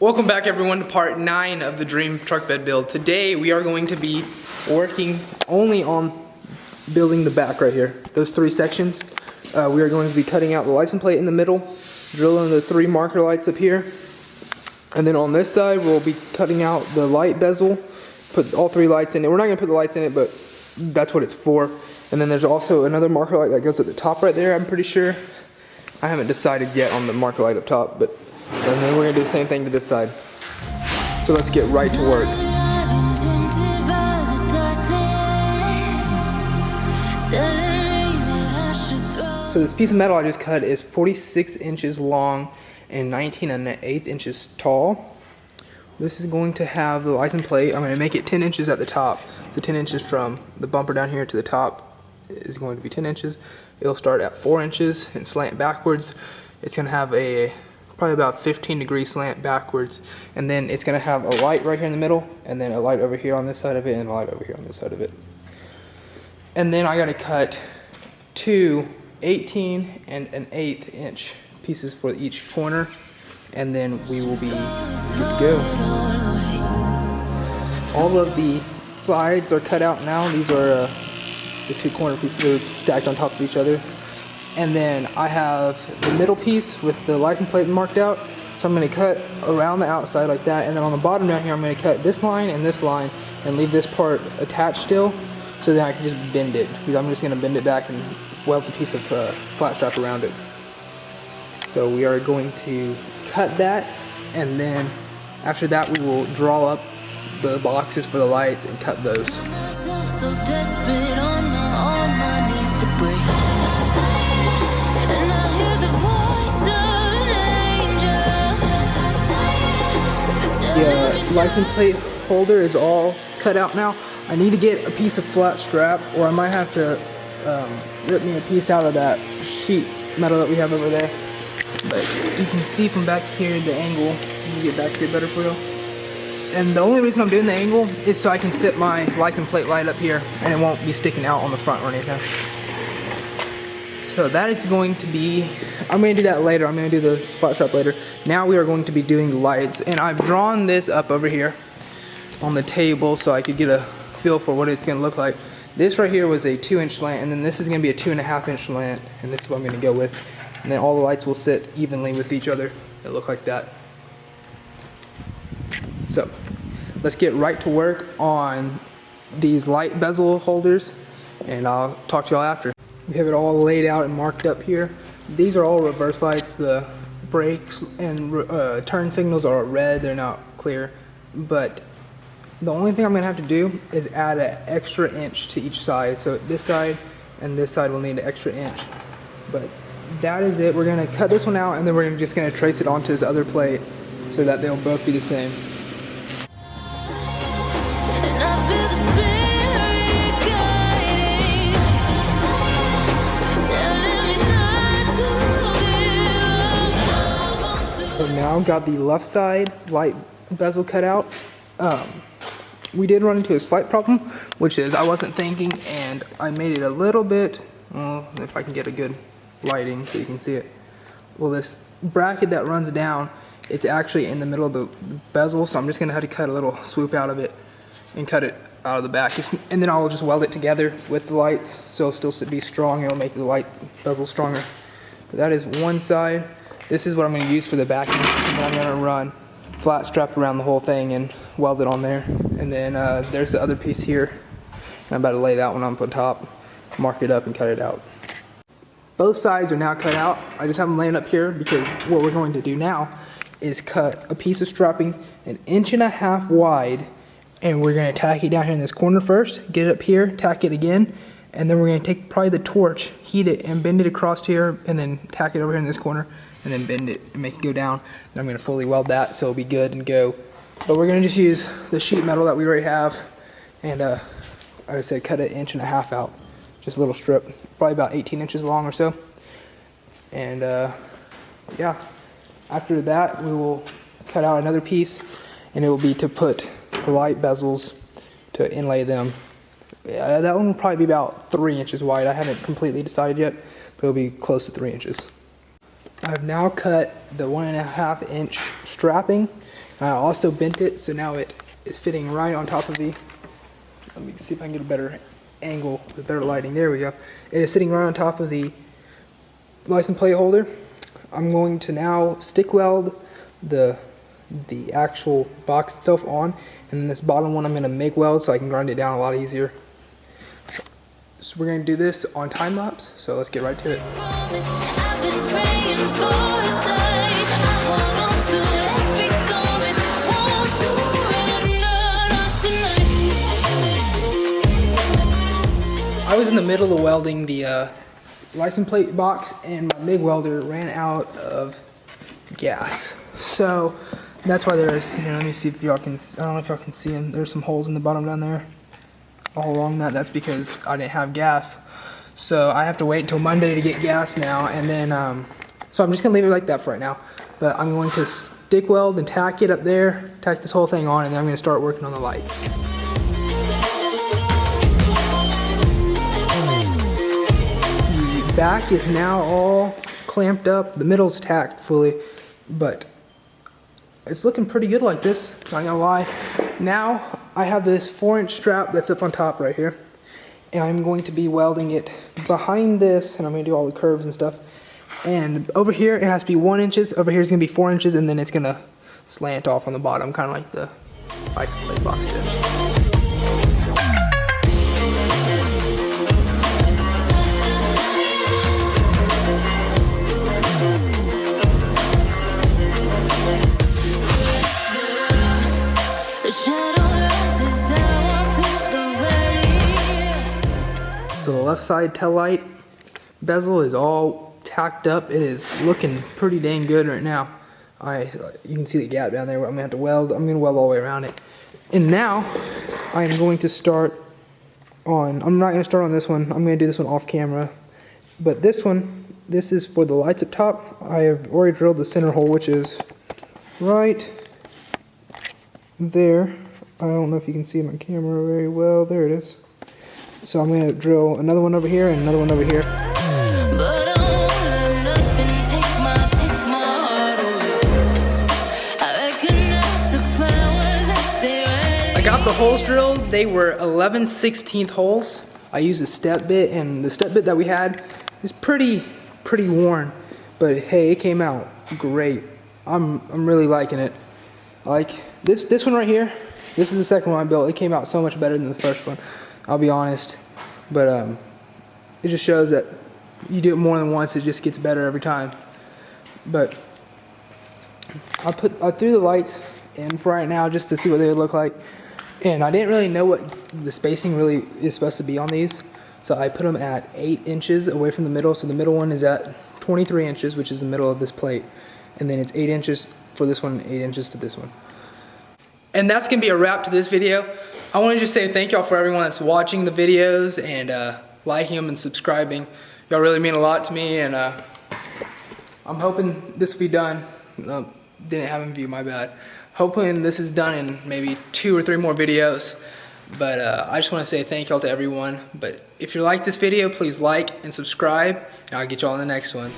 Welcome back everyone to part 9 of the dream truck bed build. Today we are going to be working only on building the back right here. Those 3 sections. We are going to be cutting out the license plate in the middle, drilling the 3 marker lights up here. And then on this side we'll be cutting out the light bezel, put all 3 lights in it. We're not going to put the lights in it, but that's what it's for. And then there's also another marker light that goes at the top right there, I'm pretty sure. I haven't decided yet on the marker light up top, but and then we're going to do the same thing to this side. So let's get right to work. So this piece of metal I just cut is 46 inches long and 19 1/8 inches tall. This is going to have the license plate. I'm going to make it 10 inches at the top. So 10 inches from the bumper down here to the top is going to be 10 inches. It'll start at 4 inches and slant backwards. It's going to have a probably about 15-degree slant backwards, and then it's going to have a light right here in the middle, and then a light over here on this side of it, and a light over here on this side of it. And then I got to cut 2 18 and 1/8 inch pieces for each corner, and then we will be good to go. All of the sides are cut out now. These are the 2 corner pieces that are stacked on top of each other. And then I have the middle piece with the license plate marked out. So I'm going to cut around the outside like that. And then on the bottom down here, I'm going to cut this line and leave this part attached still. So then I can just bend it. Because I'm just going to bend it back and weld the piece of flat strap around it. So we are going to cut that. And then after that, we will draw up the boxes for the lights and cut those. The license plate holder is all cut out now. I need to get a piece of flat strap, or I might have to rip me a piece out of that sheet metal that we have over there. But you can see from back here the angle. Let me get back here better for you. And the only reason I'm doing the angle is so I can sit my license plate light up here and it won't be sticking out on the front or anything. So that is going to be, I'm going to do that later. I'm going to do the flat strap later. Now we are going to be doing the lights. And I've drawn this up over here on the table so I could get a feel for what it's going to look like. This right here was a 2-inch slant, and then this is going to be a 2.5-inch slant, and this is what I'm going to go with. And then all the lights will sit evenly with each other. They look like that. So let's get right to work on these light bezel holders, and I'll talk to y'all after. We have it all laid out and marked up here. These are all reverse lights. The brakes and turn signals are red, they're not clear. But the only thing I'm gonna have to do is add an extra inch to each side. So this side and this side will need an extra inch. But that is it. We're gonna cut this one out, and then we're just gonna trace it onto this other plate so that they'll both be the same. So now got the left side light bezel cut out. We did run into a slight problem, which is I wasn't thinking, and I made it a little bit, well, if I can get a good lighting so you can see it. Well, this bracket that runs down, it's actually in the middle of the bezel, so I'm just gonna have to cut a little swoop out of it and cut it out of the back. And then I'll just weld it together with the lights so it'll still be strong. It'll make the light bezel stronger. But that is one side. This is what I'm going to use for the backing, and then I'm going to run flat strap around the whole thing and weld it on there. And then there's the other piece here. I'm about to lay that one on top, mark it up, and cut it out. Both sides are now cut out. I just have them laying up here because what we're going to do now is cut a piece of strapping 1.5 inches wide, and we're going to tack it down here in this corner first, get it up here, tack it again, and then we're going to take probably the torch, heat it, and bend it across here, and then tack it over here in this corner, and then bend it and make it go down. And I'm going to fully weld that so it'll be good and go. But we're going to just use the sheet metal that we already have, and like I said, cut it 1.5 inches out. Just a little strip, probably about 18 inches long or so. And yeah, after that we will cut out another piece, and it will be to put the light bezels, to inlay them. That one will probably be about 3 inches wide. I haven't completely decided yet, but it'll be close to 3 inches. I've now cut the 1.5 inch strapping. I also bent it, so now it is fitting right on top of the, let me see if I can get a better angle with better lighting. There we go. It is sitting right on top of the license plate holder. I'm going to now stick weld the actual box itself on, and then this bottom one I'm going to MIG weld so I can grind it down a lot easier. So we're going to do this on time lapse, so let's get right to it. I was in the middle of welding the license plate box, and my MIG welder ran out of gas. So that's why there's, let me see if y'all can, I don't know if y'all can see them. There's some holes in the bottom down there. All along that, that's because I didn't have gas. So I have to wait until Monday to get gas now, and then, so I'm just gonna leave it like that for right now. But I'm going to stick weld and tack it up there, tack this whole thing on, and then I'm gonna start working on the lights. The back is now all clamped up, the middle's tacked fully, but it's looking pretty good like this, not gonna lie. Now I have this 4-inch strap that's up on top right here, and I'm going to be welding it behind this, and I'm gonna do all the curves and stuff. And over here it has to be 1 inches, over here it's gonna be 4 inches, and then it's gonna slant off on the bottom, kind of like the license plate box did. So the left side tail light bezel is all tacked up. It is looking pretty dang good right now. You can see the gap down there where I'm gonna have to weld. I'm gonna weld all the way around it. And now I am going to start on, I'm not gonna start on this one. I'm gonna do this one off camera. But this one, this is for the lights up top. I have already drilled the center hole, which is right there. I don't know if you can see my camera very well. There it is. So I'm going to drill another one over here and another one over here. I got the holes drilled. They were 11/16 holes. I used a step bit, and the step bit that we had is pretty worn. But hey, it came out great. I'm really liking it. Like this one right here. This is the second one I built. It came out so much better than the first one, I'll be honest. But it just shows that you do it more than once, it just gets better every time. But I threw the lights in for right now just to see what they would look like. And I didn't really know what the spacing really is supposed to be on these. So I put them at 8 inches away from the middle. So the middle one is at 23 inches, which is the middle of this plate. And then it's 8 inches for this one, 8 inches to this one. And that's gonna be a wrap to this video. I want to just say thank y'all for everyone that's watching the videos and liking them and subscribing. Y'all really mean a lot to me, and I'm hoping this will be done. Didn't have them view, my bad. Hoping this is done in maybe 2 or 3 more videos. But I just want to say thank y'all to everyone. But if you like this video, please like and subscribe, and I'll get y'all in the next one.